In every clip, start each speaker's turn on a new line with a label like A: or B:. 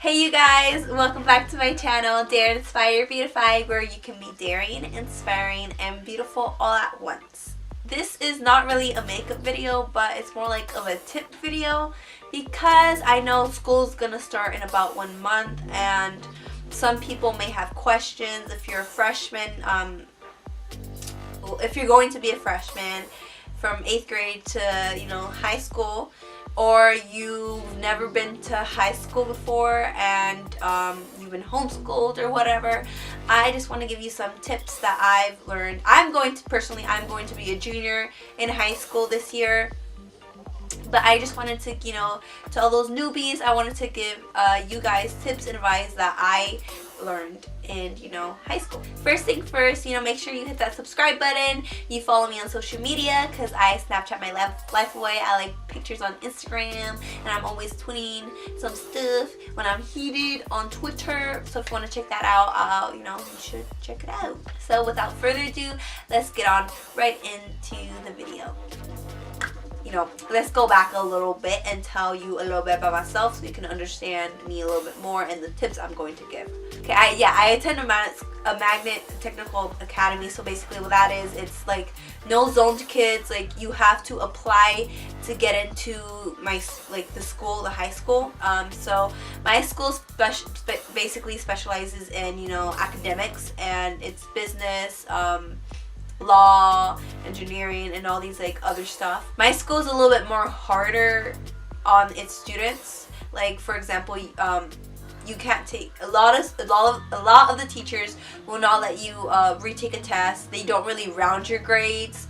A: Hey you guys, welcome back to my channel, Dare, Inspire, Beautify, where you can be daring, inspiring, and beautiful all at once. This is not really a makeup video, but it's more like of a tip video because I know school's gonna start in about 1 month and some people may have questions if you're a freshman, if you're going to be a freshman from 8th grade to, high school, or you've never been to high school before and you've been homeschooled or whatever. I just want to give you some tips that I've learned. I'm going to be a junior in high school this year. But I just wanted to, to all those newbies, I wanted to give you guys tips and advice that I learned in, high school. First thing first, make sure you hit that subscribe button. You follow me on social media because I Snapchat my life away. I like pictures on Instagram and I'm always tweeting some stuff when I'm heated on Twitter. So if you want to check that out, you should check it out. So without further ado, let's get on right into the video. Let's go back a little bit and tell you a little bit about myself so you can understand me a little bit more and the tips I'm going to give. Okay, I attend a magnet technical academy. So basically what that is, it's like no zoned kids. Like you have to apply to get into the high school. So my school basically specializes in academics, and it's business, law, engineering, and all these other stuff. My school is a little bit more harder on its students. Like for example, you can't take a lot of the teachers will not let you retake a test. They don't really round your grades.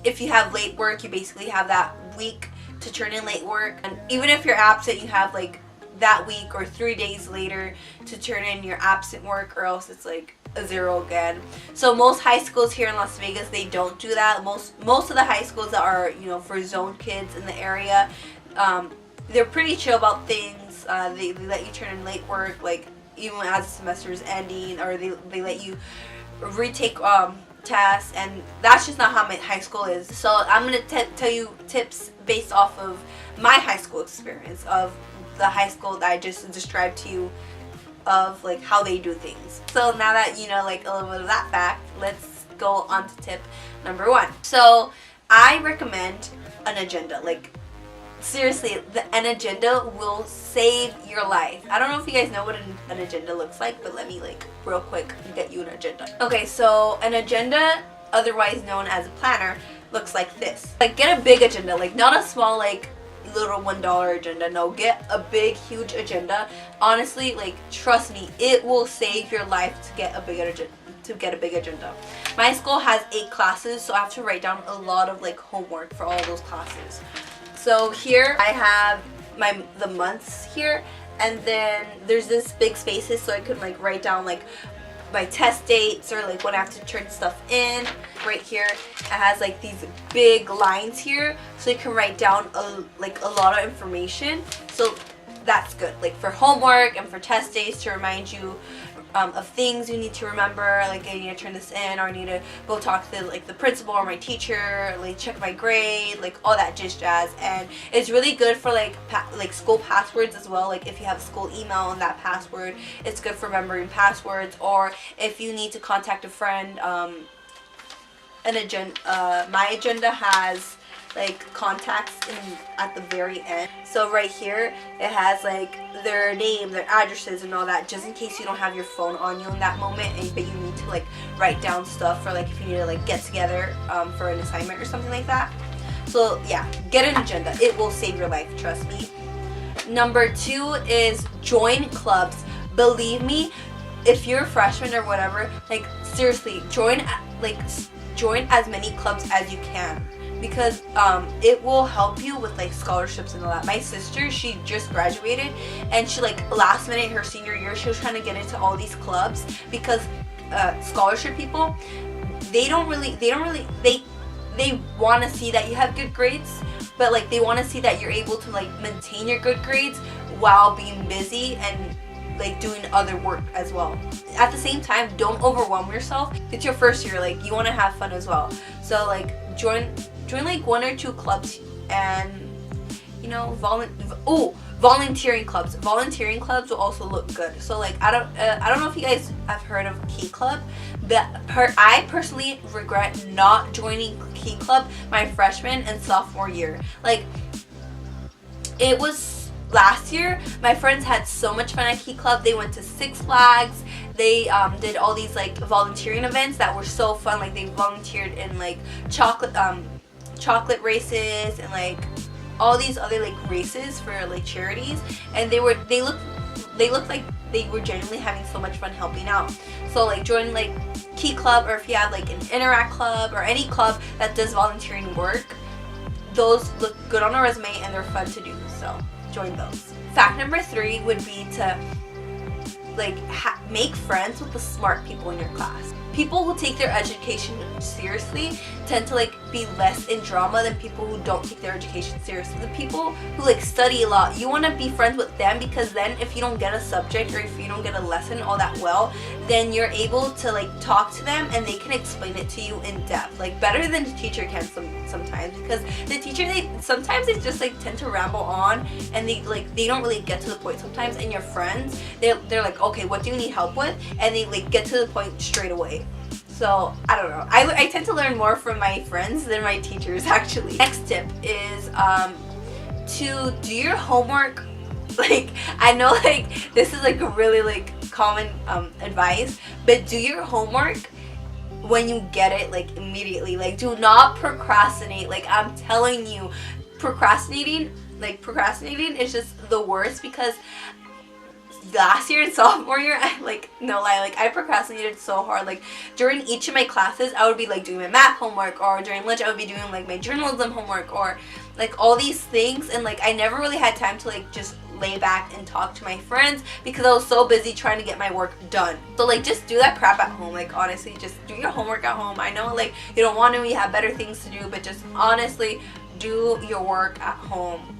A: If you have late work, you basically have that week to turn in late work, and even if you're absent, you have that week or 3 days later to turn in your absent work, or else it's a 0 again. So most high schools here in Las Vegas, they don't do that. Most of the high schools that are for zoned kids in the area, they're pretty chill about things. They let you turn in late work even as the semester is ending, or they let you retake tests, and that's just not how my high school is. So I'm gonna tell you tips based off of my high school experience, of the high school that I just described to you, of how they do things. So now that you know a little bit of that fact, let's go on to tip number 1. So I recommend an agenda. Seriously, an agenda will save your life. I don't know if you guys know what an agenda looks like, but let me real quick get you an agenda. Okay, so an agenda, otherwise known as a planner, looks like this. Get a big agenda, not a small little $1 agenda. No, get a big, huge agenda. Honestly, trust me, it will save your life to get a big agenda. My school has 8 classes, so I have to write down a lot of homework for all those classes. So here I have the months here, and then there's this big spaces so I could write down my test dates, or when I have to turn stuff in. Right here it has these big lines here, so you can write down a lot of information. So that's good for homework and for test days, to remind you of things you need to remember. I need to turn this in, or I need to go talk to the principal or my teacher, check my grade, all that jazz. And it's really good for school passwords as well. If you have a school email and that password, it's good for remembering passwords. Or if you need to contact a friend, an agenda, my agenda has contacts at the very end. So right here it has their name, their addresses, and all that, just in case you don't have your phone on you in that moment, but you need to write down stuff for if you need to get together for an assignment or something like that. So yeah, get an agenda. It will save your life, trust me. Number 2 is join clubs. Believe me, if you're a freshman or whatever, seriously, join as many clubs as you can, because it will help you with scholarships and all that. My sister, she just graduated, and she last minute her senior year, she was trying to get into all these clubs because scholarship people, they want to see that you have good grades, but they want to see that you're able to maintain your good grades while being busy and doing other work as well. At the same time, don't overwhelm yourself. It's your first year, you want to have fun as well. So join 1 or 2 clubs, and volunteering clubs. Volunteering clubs will also look good. So like I don't know if you guys have heard of Key Club, but I personally regret not joining Key Club my freshman and sophomore year. Like, it was last year, my friends had so much fun at Key Club. They went to Six Flags. They did all these like volunteering events that were so fun. Like, they volunteered in like chocolate races and like all these other like races for like charities, and they looked like they were genuinely having so much fun helping out. So like, join like Key Club, or if you have like an Interact club or any club that does volunteering work, those look good on a resume and they're fun to do, so join those. Fact number 3 would be to like make friends with the smart people in your class. People who take their education seriously tend to like be less in drama than people who don't take their education seriously. The people who like study a lot, you want to be friends with them, because then if you don't get a subject or if you don't get a lesson all that well, then you're able to like talk to them and they can explain it to you in depth, like better than the teacher can sometimes, because the teacher, sometimes they just like tend to ramble on and they don't really get to the point sometimes. And your friends, they're like, okay, what do you need help with, and they like get to the point straight away. So I don't know, I tend to learn more from my friends than my teachers actually. Next tip is to do your homework. Like, I know like this is like a really like common advice, but do your homework when you get it, like immediately. Like, do not procrastinate. Like, I'm telling you, procrastinating is just the worst, because last year and sophomore year, I procrastinated so hard. Like, during each of my classes, I would be like doing my math homework, or during lunch I would be doing like my journalism homework, or like all these things, and like I never really had time to like just lay back and talk to my friends because I was so busy trying to get my work done. So like, just do that crap at home. Like, honestly, just do your homework at home. I know like you don't want to, you have better things to do, but just honestly do your work at home.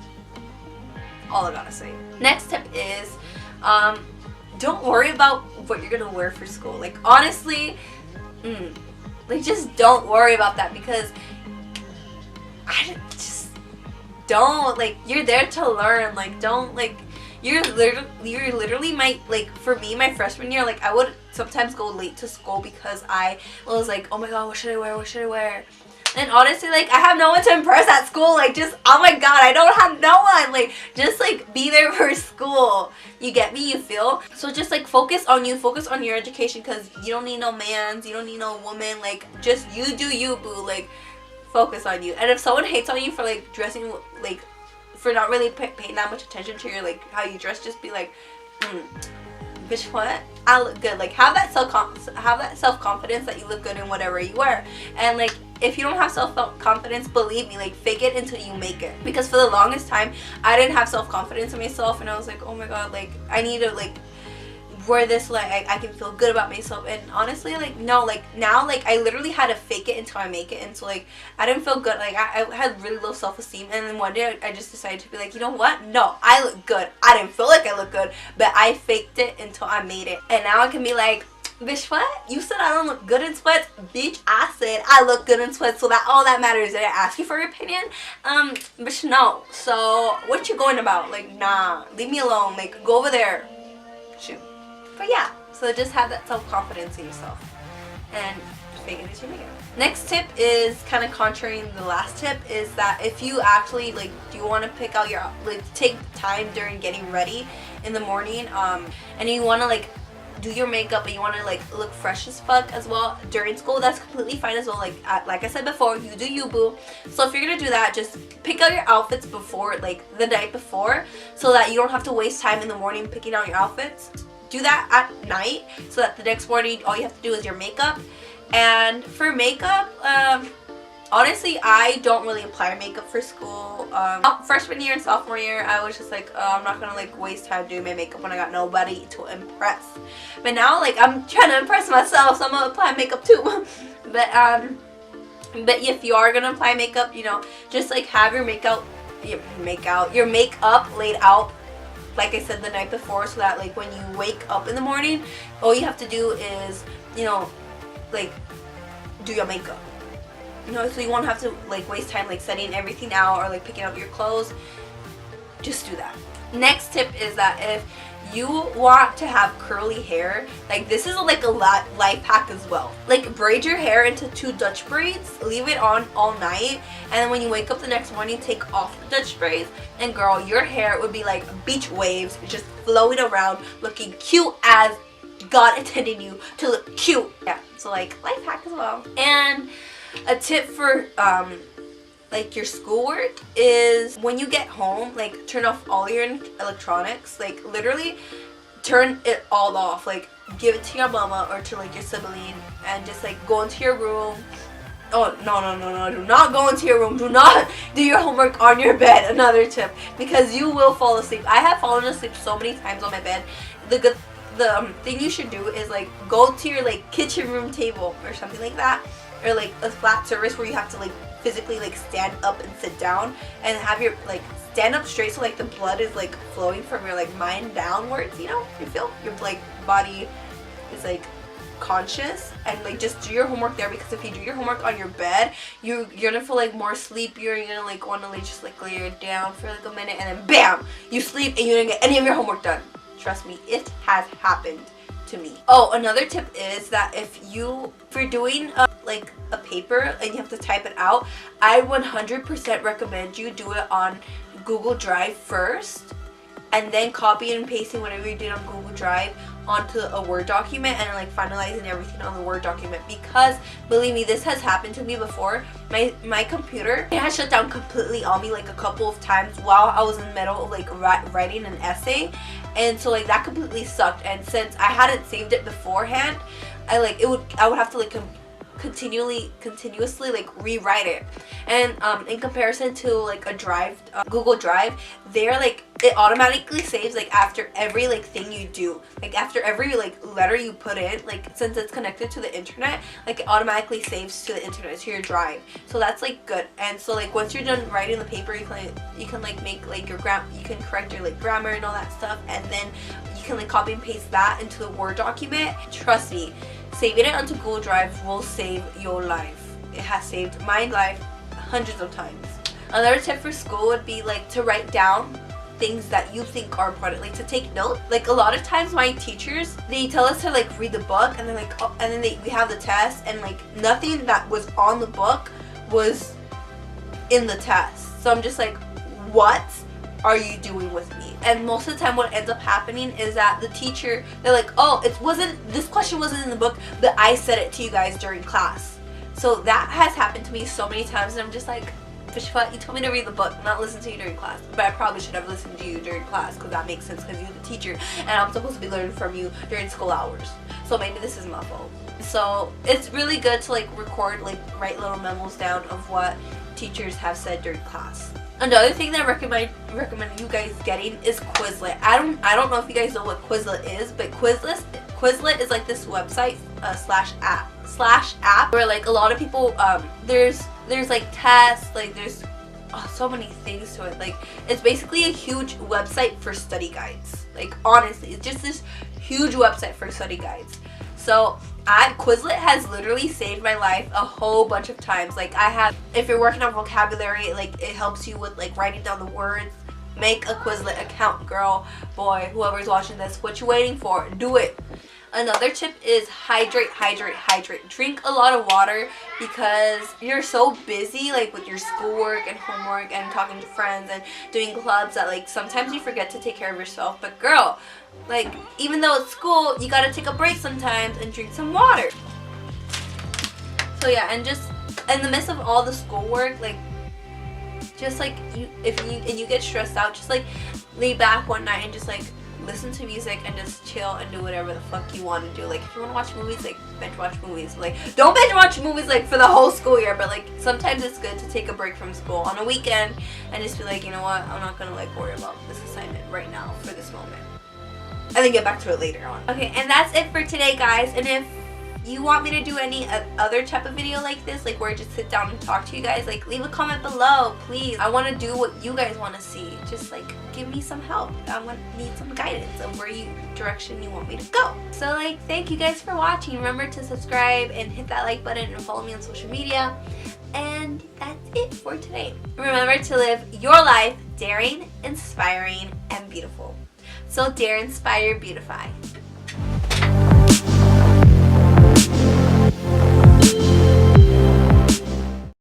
A: All I gotta say. Next tip is don't worry about what you're gonna wear for school. Like, honestly, like, just don't worry about that, because don't, like, you're there to learn. Like, don't, like, you're literally like, for me, my freshman year, like, I would sometimes go late to school because I was like, oh my god, what should I wear? And honestly, like, I have no one to impress at school. Like, just, oh my god, I don't have no one. Like, just, like, be there for school. You get me? You feel? So just, like, focus on you. Focus on your education, because you don't need no mans. You don't need no woman. Like, just you do you, boo. Like, focus on you. And if someone hates on you for, like, dressing, like, for not really paying that much attention to your, like, how you dress, just be like, bitch, what? I look good. Like, have that self-confidence that you look good in whatever you wear. And like, if you don't have self-confidence, believe me, like, fake it until you make it. Because for the longest time, I didn't have self-confidence in myself, and I was like, oh my god, like, I need to like wear this, like I can feel good about myself. And honestly, like, no, like, now, like, I literally had to fake it until I make it. And so like, I didn't feel good. Like, I had really low self-esteem, and then one day I just decided to be like, you know what, no, I look good. I didn't feel like I looked good, but I faked it until I made it. And now I can be like, bitch, what? You said I don't look good in sweats? Bitch, I said I look good in sweats, so that all that matters. Did I ask you for your opinion? Bitch, no. So what you going about? Like, nah, leave me alone. Like, go over there. Shoot. But yeah, so just have that self-confidence in yourself and fake it as you make it. Next tip is kind of contrary to the last tip, is that if you actually, like, do you want to pick out your, like, take time during getting ready in the morning, and you want to, like, do your makeup, and you want to, like, look fresh as fuck as well during school, that's completely fine as well. Like I said before, you do you, boo. So if you're gonna do that, just pick out your outfits before, like, the night before, so that you don't have to waste time in the morning picking out your outfits. Do that at night, so that the next morning all you have to do is your makeup. And for makeup, honestly, I don't really apply makeup for school. Freshman year and sophomore year, I was just like, I'm not gonna, like, waste time doing my makeup when I got nobody to impress. But now, like, I'm trying to impress myself, so I'm gonna apply makeup too. But if you are gonna apply makeup, you know, just, like, have your makeup laid out, like I said, the night before, so that, like, when you wake up in the morning, all you have to do is, you know, like, do your makeup. You know, so you won't have to, like, waste time, like, setting everything out or, like, picking up your clothes. Just do that. Next tip is that if you want to have curly hair, like this is like a life hack as well. Like braid your hair into 2 Dutch braids, leave it on all night, and then when you wake up the next morning, take off the Dutch braids, and girl, your hair would be like beach waves, just flowing around, looking cute as God intended you to look cute. Yeah, so like life hack as well. And a tip for like your schoolwork is when you get home, like turn off all your electronics, like literally turn it all off, like give it to your mama or to like your sibling, and just like go into your room. Oh no, do not go into your room, do not do your homework on your bed. Another tip, because you will fall asleep. I have fallen asleep so many times on my bed. The thing you should do is like go to your like kitchen room table or something like that, or like a flat surface where you have to like physically like stand up and sit down, and have your like stand up straight, so like the blood is like flowing from your like mind downwards, you know, you feel your like body is like conscious, and like just do your homework there, because if you do your homework on your bed, you're gonna feel like more sleepier. You're gonna like want to like just like lay your down for like a minute, and then bam, you sleep and you didn't get any of your homework done. Trust me, it has happened to me. Oh, another tip is that if you're doing like a paper and you have to type it out, I 100% recommend you do it on Google Drive first, and then copy and pasting whatever you did on Google Drive onto a Word document, and like finalizing everything on the Word document. Because believe me, this has happened to me before. My computer, it has shut down completely on me like a couple of times while I was in the middle of like writing an essay, and so like that completely sucked. And since I hadn't saved it beforehand, I would have to like continuously like rewrite it. And in comparison to like a drive, Google Drive, there like it automatically saves like after every like thing you do, like after every like letter you put in, like since it's connected to the internet, like it automatically saves to the internet, to your drive. So that's like good. And so like once you're done writing the paper, you can like make like your you can correct your like grammar and all that stuff, and then you can like copy and paste that into the Word document. Trust me, saving it onto Google Drive will save your life. It has saved my life hundreds of times. Another tip for school would be like to write down things that you think are important, like to take notes. Like a lot of times my teachers, they tell us to like read the book, and then like and then we have the test, and like nothing that was on the book was in the test. So I'm just like, what are you doing with me? And most of the time what ends up happening is that the teacher, they're like, oh, this question wasn't in the book, but I said it to you guys during class. So that has happened to me so many times, and I'm just like, Fishfat, you told me to read the book, not listen to you during class. But I probably should have listened to you during class, because that makes sense, because you're the teacher and I'm supposed to be learning from you during school hours. So maybe this is my fault. So it's really good to like record, like write little memos down of what teachers have said during class. Another thing that I recommend you guys getting is Quizlet. I don't know if you guys know what Quizlet is, but Quizlet is like this website slash app where like a lot of people there's like tests, like there's so many things to it. Like it's basically a huge website for study guides. Like honestly, it's just this huge website for study guides. So Quizlet has literally saved my life a whole bunch of times. Like if you're working on vocabulary, like it helps you with like writing down the words. Make a Quizlet account, girl, boy, whoever's watching this. What you waiting for? Do it. Another tip is hydrate. Drink a lot of water, because you're so busy like with your schoolwork and homework and talking to friends and doing clubs that like sometimes you forget to take care of yourself. But girl, like even though it's school, you gotta take a break sometimes and drink some water. So yeah, and just in the midst of all the schoolwork, like just like if you get stressed out, just like lay back one night and just like listen to music and just chill and do whatever the fuck you want to do. Like if you want to watch movies, like binge watch movies. Like don't binge watch movies like for the whole school year, but like sometimes it's good to take a break from school on a weekend and just be like, you know what, I'm not gonna like worry about this assignment right now for this moment, and then get back to it later on. Okay, and that's it for today, guys. And if you want me to do any other type of video like this, like where I just sit down and talk to you guys, like leave a comment below, please. I want to do what you guys want to see. Just like give me some help. Need some guidance of direction you want me to go. So like, thank you guys for watching. Remember to subscribe and hit that like button and follow me on social media. And that's it for today. Remember to live your life daring, inspiring, and beautiful. So dare, inspire, beautify.